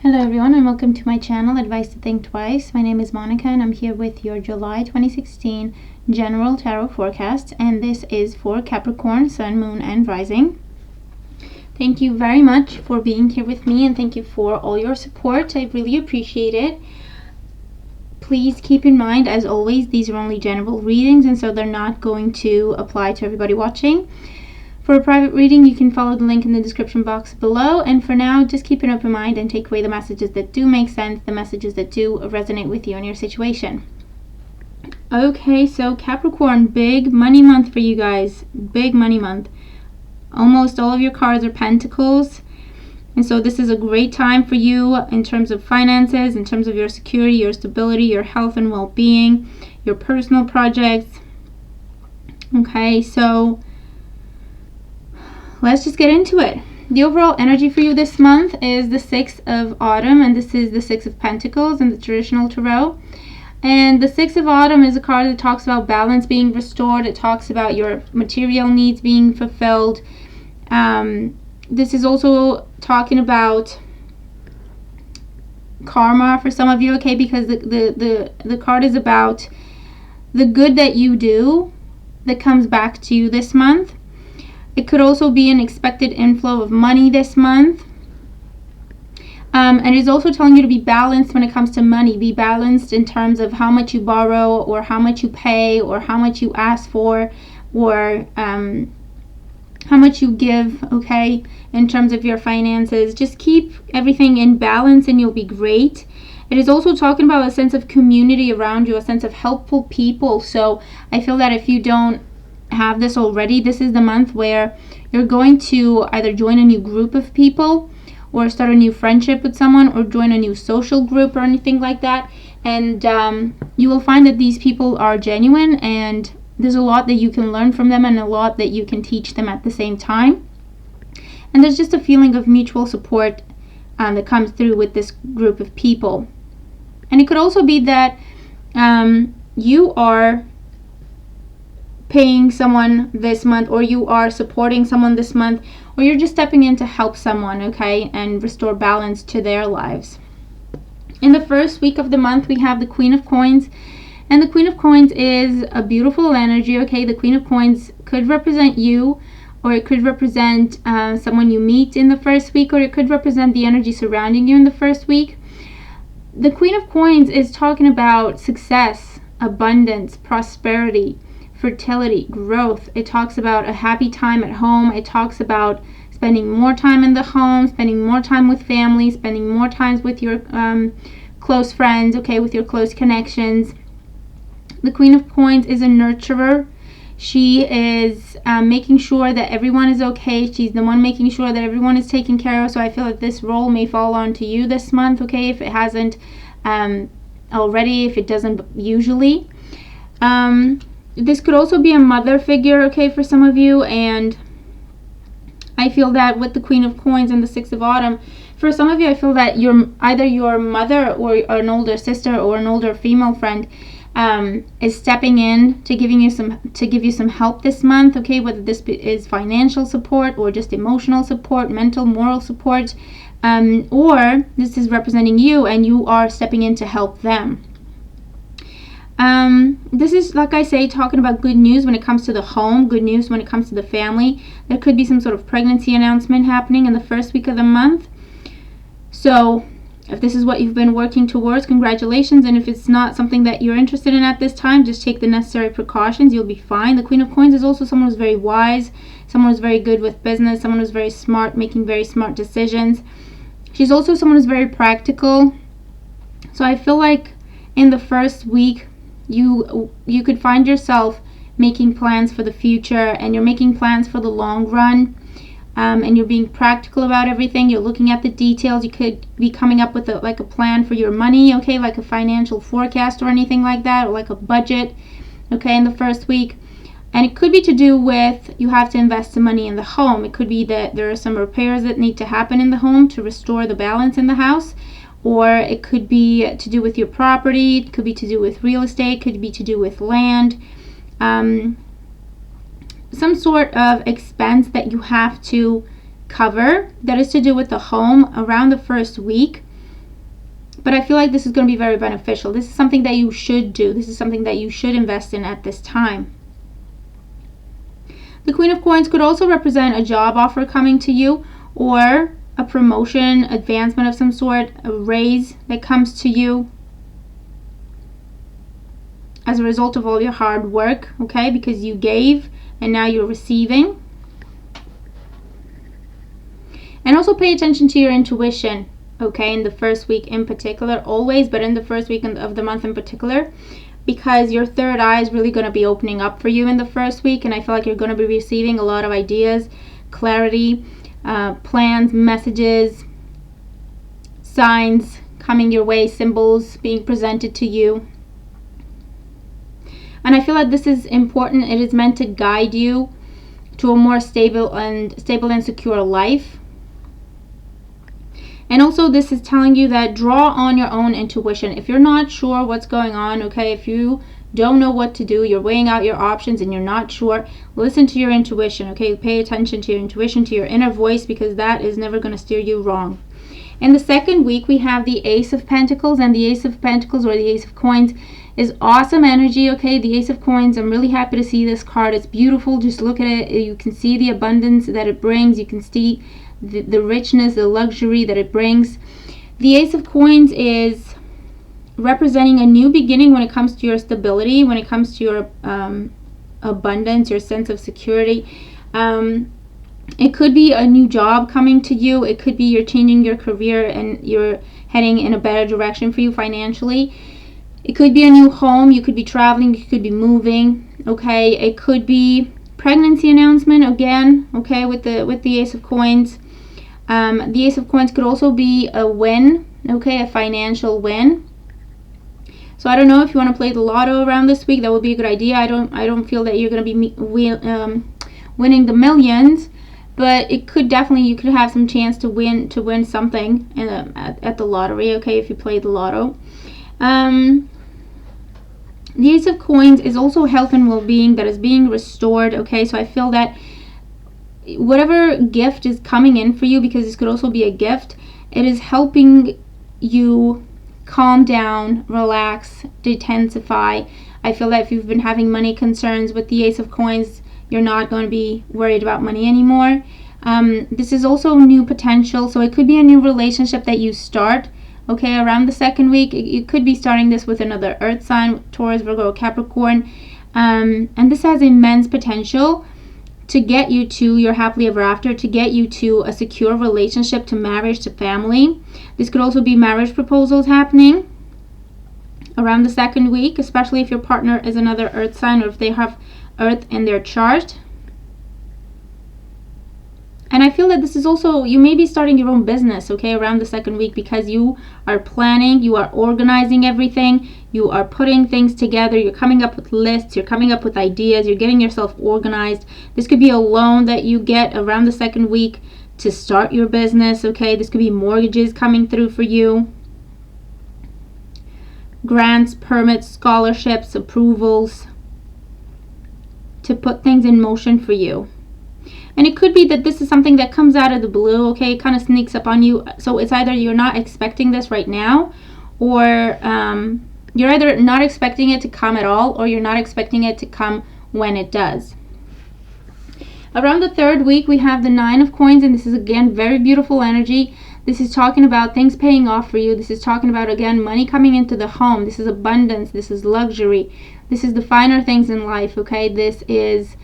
Hello everyone and welcome to my channel, Advice to Think Twice. My name is Monica and I'm here with your July 2016 General Tarot Forecast, and this is for Capricorn, Sun, Moon, and Rising. Thank you very much for being here with me and thank you for all your support. I really appreciate it. Please keep in mind, as always, these are only general readings and so they're not going to apply to everybody watching. For a private reading, you can follow the link in the description box below. And for now, just keep an open mind and take away the messages that do make sense, the messages that do resonate with you and your situation. Okay, so Capricorn, big money month for you guys. Big money month. Almost all of your cards are pentacles. And so this is a great time for you in terms of finances, in terms of your security, your stability, your health and well-being, your personal projects. Okay, so let's just get into it. The overall energy for you this month is the Six of Autumn, and this is the Six of Pentacles in the traditional tarot. And the Six of Autumn is a card that talks about balance being restored. It talks about your material needs being fulfilled. This is also talking about karma for some of you, okay, because the card is about the good that you do that comes back to you this month. It could also be an expected inflow of money this month. And it's also telling you to be balanced when it comes to money. Be balanced in terms of how much you borrow or how much you pay or how much you ask for or how much you give, okay, in terms of your finances. Just keep everything in balance and you'll be great. It is also talking about a sense of community around you, a sense of helpful people. So I feel that if you don't have this already, this is the month where you're going to either join a new group of people or start a new friendship with someone or join a new social group or anything like that, and you will find that these people are genuine and there's a lot that you can learn from them and a lot that you can teach them at the same time, and there's just a feeling of mutual support that comes through with this group of people. And it could also be that you are paying someone this month, or you are supporting someone this month, or you're just stepping in to help someone, okay, and restore balance to their lives. In the first week of the month, we have the Queen of Coins, and the Queen of Coins is a beautiful energy, okay. The Queen of Coins could represent you, or it could represent someone you meet in the first week, or it could represent the energy surrounding you in the first week. The Queen of Coins is talking about success, abundance, prosperity, fertility, growth. It talks about a happy time at home. It talks about spending more time in the home, spending more time with family, spending more time with your close friends, okay, with your close connections. The Queen of Coins is a nurturer. She is making sure that everyone is okay. She's the one making sure that everyone is taken care of. So I feel that this role may fall onto you this month, okay, if it hasn't already, if it doesn't usually. This could also be a mother figure, okay, for some of you, and I feel that with the Queen of Coins and the Six of Autumn, for some of you, I feel that either your mother or an older sister or an older female friend is stepping in to give you some help this month, okay, whether this is financial support or just emotional support, mental, moral support, or this is representing you and you are stepping in to help them. This is, like I say, talking about good news when it comes to the home, good news when it comes to the family. There could be some sort of pregnancy announcement happening in the first week of the month. So if this is what you've been working towards, congratulations. And if it's not something that you're interested in at this time, just take the necessary precautions. You'll be fine. The Queen of Coins is also someone who's very wise, someone who's very good with business, someone who's very smart, making very smart decisions. She's also someone who's very practical. So I feel like in the first week, you could find yourself making plans for the future, and you're making plans for the long run, and you're being practical about everything. You're looking at the details. You could be coming up with a plan for your money, okay, like a financial forecast or anything like that, or like a budget, okay, in the first week. And it could be to do with you have to invest some money in the home. It could be that there are some repairs that need to happen in the home to restore the balance in the house. Or it could be to do with your property, it could be to do with real estate, it could be to do with land. Some sort of expense that you have to cover that is to do with the home around the first week. But I feel like this is going to be very beneficial. This is something that you should do. This is something that you should invest in at this time. The Queen of Coins could also represent a job offer coming to you, or a promotion, advancement of some sort, a raise that comes to you as a result of all your hard work, okay? Because you gave and now you're receiving. And also pay attention to your intuition, okay, in the first week in particular, always, but in the first week of the month in particular, because your third eye is really going to be opening up for you in the first week, and I feel like you're going to be receiving a lot of ideas, clarity, plans, messages, signs coming your way, symbols being presented to you. And I feel like this is important. It is meant to guide you to a more stable and secure life. And also this is telling you that draw on your own intuition. If you're not sure what's going on, okay, if you don't know what to do, you're weighing out your options and you're not sure, listen to your intuition, okay? Pay attention to your intuition, to your inner voice, because that is never going to steer you wrong. In the second week, we have the Ace of Pentacles, and the Ace of Pentacles, or the Ace of Coins, is awesome energy, okay? The Ace of Coins, I'm really happy to see this card. It's beautiful. Just look at it. You can see the abundance that it brings. You can see the richness, the luxury that it brings. The Ace of Coins is representing a new beginning when it comes to your stability, when it comes to your abundance, your sense of security. It could be a new job coming to you. It could be you're changing your career and you're heading in a better direction for you financially. It could be a new home. You could be traveling. You could be moving. Okay. It could be pregnancy announcement again. Okay. With the Ace of Coins. The Ace of Coins could also be a win. Okay. A financial win. So I don't know if you want to play the lotto around this week. That would be a good idea. I don't feel that you're going to be winning the millions, but it could definitely, you could have some chance to win something at the lottery. Okay, if you play the lotto. The Ace of Coins is also health and well-being that is being restored. Okay, so I feel that whatever gift is coming in for you, because this could also be a gift, it is helping you calm down, relax, detensify. I feel that if you've been having money concerns with the Ace of Coins, you're not going to be worried about money anymore. This is also new potential, so it could be a new relationship that you start. Okay, around the second week, you could be starting this with another earth sign, Taurus, Virgo, Capricorn. And this has immense potential to get you to your happily ever after, to get you to a secure relationship, to marriage, to family. This could also be marriage proposals happening around the second week, especially if your partner is another earth sign or if they have earth in their chart. And I feel that this is also, you may be starting your own business, okay, around the second week, because you are planning, you are organizing everything, you are putting things together, you're coming up with lists, you're coming up with ideas, you're getting yourself organized. This could be a loan that you get around the second week to start your business, okay? This could be mortgages coming through for you, grants, permits, scholarships, approvals, to put things in motion for you. And it could be that this is something that comes out of the blue, okay? It kind of sneaks up on you. So it's either you're not expecting this right now, or you're either not expecting it to come at all, or you're not expecting it to come when it does. Around the third week, we have the Nine of Coins, and this is, again, very beautiful energy. This is talking about things paying off for you. This is talking about, again, money coming into the home. This is abundance. This is luxury. This is the finer things in life, okay? This is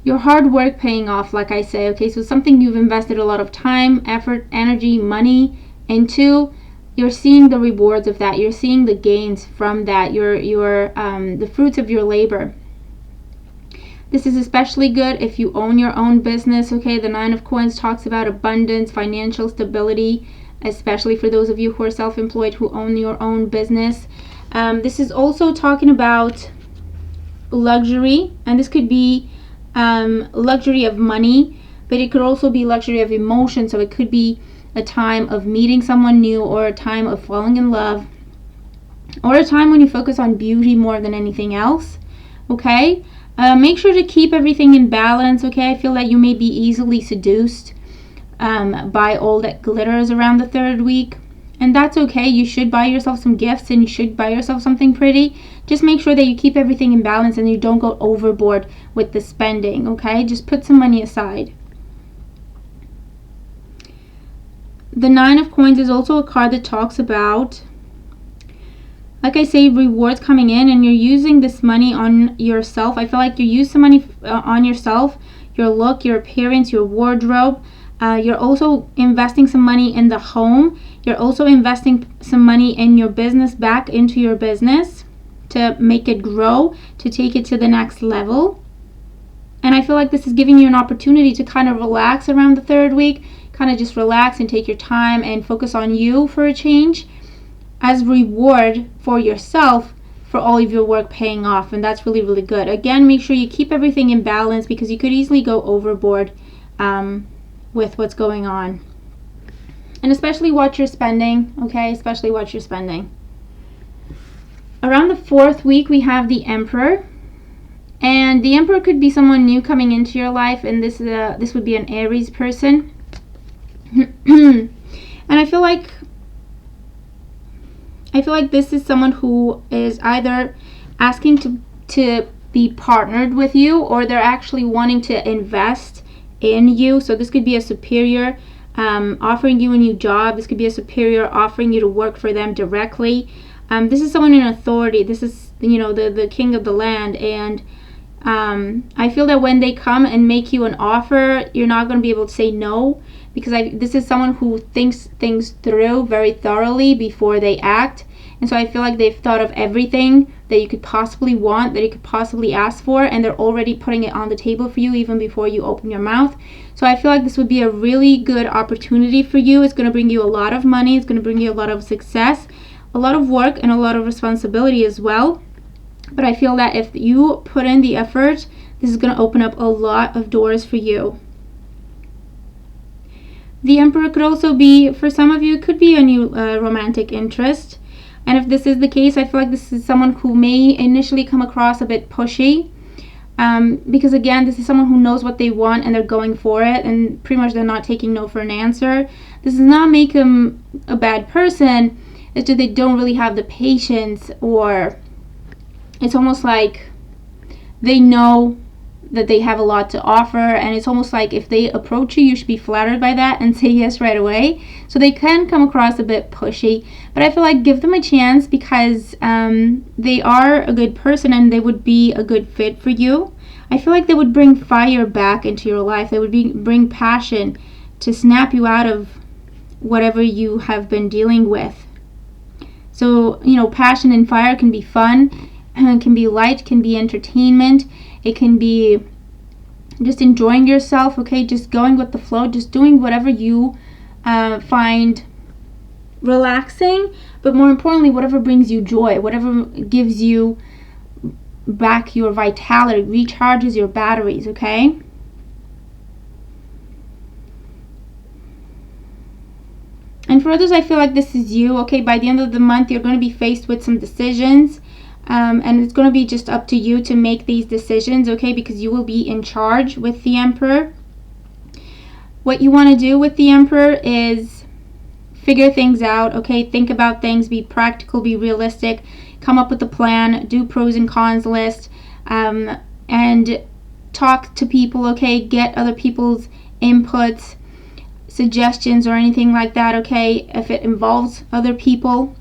your hard work paying off, like I say, okay? So something you've invested a lot of time, effort, energy, money into, you're seeing the rewards of that. You're seeing the gains from that. The fruits of your labor. This is especially good if you own your own business, okay? The Nine of Coins talks about abundance, financial stability, especially for those of you who are self-employed, who own your own business. This is also talking about luxury, and this could be luxury of money, but it could also be luxury of emotion. So it could be a time of meeting someone new, or a time of falling in love, or a time when you focus on beauty more than anything else, okay? Make sure to keep everything in balance, okay? I feel that you may be easily seduced by all that glitters around the third week. And that's okay. You should buy yourself some gifts and you should buy yourself something pretty. Just make sure that you keep everything in balance and you don't go overboard with the spending, okay? Just put some money aside. The Nine of Coins is also a card that talks about, like I say, rewards coming in, and you're using this money on yourself. I feel like you use some money on yourself, your look, your appearance, your wardrobe. You're also investing some money in the home. You're also investing some money in your business, back into your business to make it grow, to take it to the next level. And I feel like this is giving you an opportunity to kind of relax around the third week, kind of just relax and take your time and focus on you for a change as reward for yourself for all of your work paying off. And that's really, really good. Again, make sure you keep everything in balance because you could easily go overboard with what's going on. And especially watch your spending, okay? Especially watch your spending. Around the fourth week, we have the Emperor. And the Emperor could be someone new coming into your life, and this would be an Aries person. And I feel like this is someone who is either asking to be partnered with you, or they're actually wanting to invest in you. So this could be a superior offering you a new job. This could be a superior offering you to work for them directly. This is someone in authority. This is, the king of the land. And I feel that when they come and make you an offer, you're not going to be able to say no, because this is someone who thinks things through very thoroughly before they act. And so I feel like they've thought of everything that you could possibly want, that you could possibly ask for, and they're already putting it on the table for you even before you open your mouth. So I feel like this would be a really good opportunity for you. It's going to bring you a lot of money. It's going to bring you a lot of success, a lot of work, and a lot of responsibility as well. But I feel that if you put in the effort, this is going to open up a lot of doors for you. The Emperor could also be, for some of you, it could be a new romantic interest. And if this is the case, I feel like this is someone who may initially come across a bit pushy. Because again, this is someone who knows what they want and they're going for it, and pretty much they're not taking no for an answer. This does not make them a bad person. It's just they don't really have the patience, or it's almost like they know that they have a lot to offer, and it's almost like if they approach you, you should be flattered by that and say yes right away. So they can come across a bit pushy, but I feel like give them a chance, because they are a good person and they would be a good fit for you. I feel like they would bring fire back into your life. They would bring passion to snap you out of whatever you have been dealing with. So, passion and fire can be fun, can be light, can be entertainment. It can be just enjoying yourself, okay? Just going with the flow, just doing whatever you find relaxing, but more importantly, whatever brings you joy, whatever gives you back your vitality, recharges your batteries, okay? And for others, I feel like this is you, okay? By the end of the month, you're going to be faced with some decisions. And it's going to be just up to you to make these decisions, okay? Because you will be in charge with the Emperor. What you want to do with the Emperor is figure things out, okay? Think about things, be practical, be realistic, come up with a plan, do pros and cons list, and talk to people, okay? Get other people's inputs, suggestions, or anything like that, okay? If it involves other people.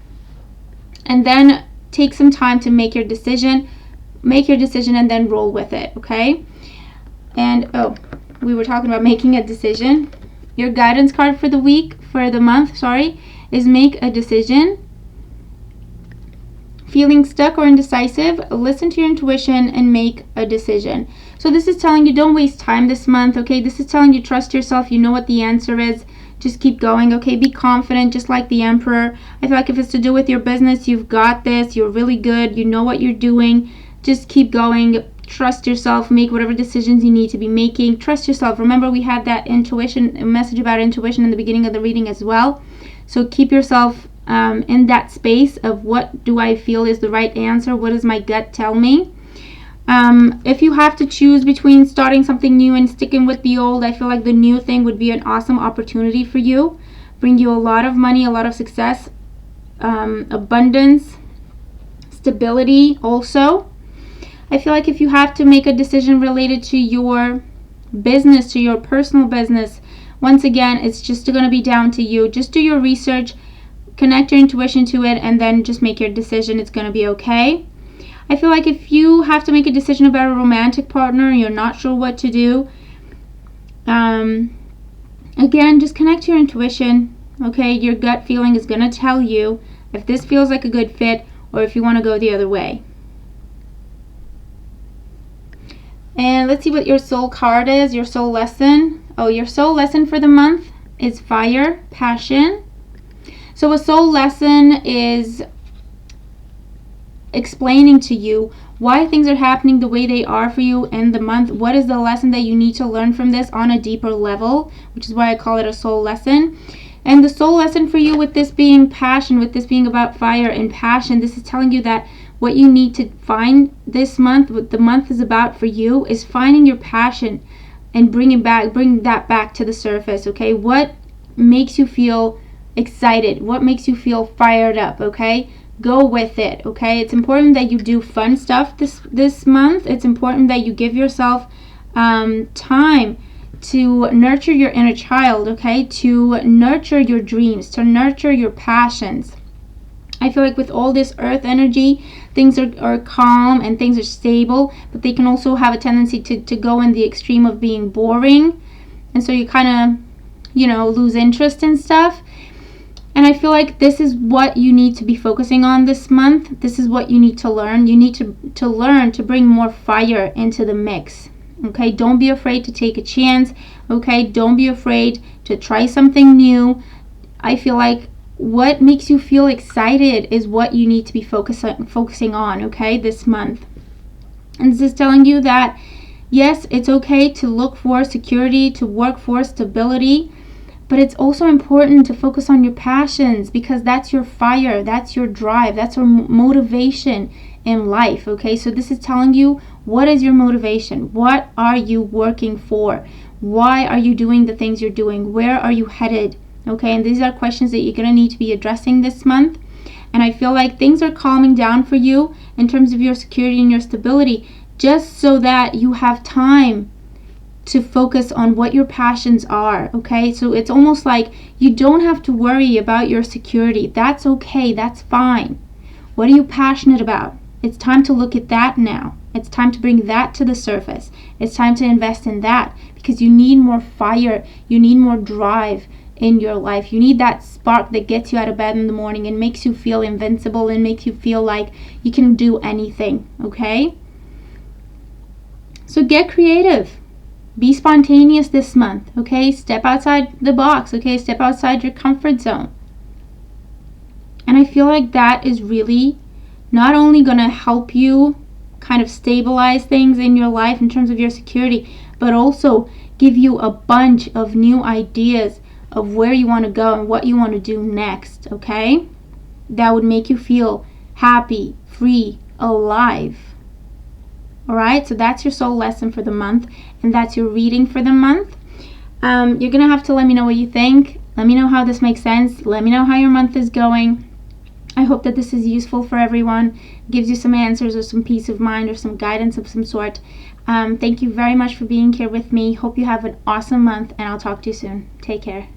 And then take some time to make your decision, and then roll with it, okay? And we were talking about making a decision. Your guidance card for the month, is make a decision. Feeling stuck or indecisive, listen to your intuition and make a decision. So this is telling you don't waste time this month, okay? This is telling you trust yourself, you know what the answer is. Just keep going, okay? Be confident, just like the Emperor. I feel like if it's to do with your business, you've got this. You're really good. You know what you're doing. Just keep going. Trust yourself. Make whatever decisions you need to be making. Trust yourself. Remember, we had that message about intuition in the beginning of the reading as well. So keep yourself in that space of what do I feel is the right answer? What does my gut tell me? If you have to choose between starting something new and sticking with the old, I feel like the new thing would be an awesome opportunity for you bring you a lot of money, a lot of success, abundance, stability also. I feel like if you have to make a decision related to your business, to your personal business, once again, it's just going to be down to you. Just do your research, connect your intuition to it, and then just make your decision. It's going to be okay. I feel like if you have to make a decision about a romantic partner and you're not sure what to do, again, just connect to your intuition. Okay, your gut feeling is going to tell you if this feels like a good fit or if you want to go the other way. And let's see what your soul card is, your soul lesson. Oh, your soul lesson for the month is fire, passion. So a soul lesson is explaining to you why things are happening the way they are for you in the month. What is the lesson that you need to learn from this on a deeper level, which is why I call it a soul lesson. And the soul lesson for you, with this being passion, with this being about fire and passion, this is telling you that what you need to find this month, what the month is about for you, is finding your passion and bring that back to the surface. Okay, what makes you feel excited? What makes you feel fired up? Okay, go with it. Okay, it's important that you do fun stuff this month. It's important that you give yourself time to nurture your inner child. Okay, to nurture your dreams, to nurture your passions. I feel like with all this earth energy, things are calm and things are stable, but they can also have a tendency to go in the extreme of being boring, and so you kind of, lose interest in stuff. And I feel like this is what you need to be focusing on this month. This is what you need to learn. You need to learn to bring more fire into the mix. Okay, don't be afraid to take a chance. Okay, don't be afraid to try something new. I feel like what makes you feel excited is what you need to be focusing on, okay, this month. And this is telling you that, yes, it's okay to look for security, to work for stability, but it's also important to focus on your passions, because that's your fire, that's your drive, that's your motivation in life, okay? So this is telling you, what is your motivation? What are you working for? Why are you doing the things you're doing? Where are you headed? Okay, and these are questions that you're going to need to be addressing this month. And I feel like things are calming down for you in terms of your security and your stability, just so that you have time to focus on what your passions are. Okay, so it's almost like you don't have to worry about your security. That's okay, that's fine. What are you passionate about? It's time to look at that now. It's time to bring that to the surface. It's time to invest in that, because you need more fire, you need more drive in your life. You need that spark that gets you out of bed in the morning and makes you feel invincible and makes you feel like you can do anything. Okay, so get creative, be spontaneous this month. Okay, step outside the box. Okay, step outside your comfort zone. And I feel like that is really not only going to help you kind of stabilize things in your life in terms of your security, but also give you a bunch of new ideas of where you want to go and what you want to do next. Okay, that would make you feel happy, free, alive. All right, so that's your soul lesson for the month, and that's your reading for the month. You're gonna have to let me know what you think. Let me know how this makes sense. Let me know how your month is going. I hope that this is useful for everyone, gives you some answers or some peace of mind or some guidance of some sort. Thank you very much for being here with me. Hope you have an awesome month, and I'll talk to you soon. Take care.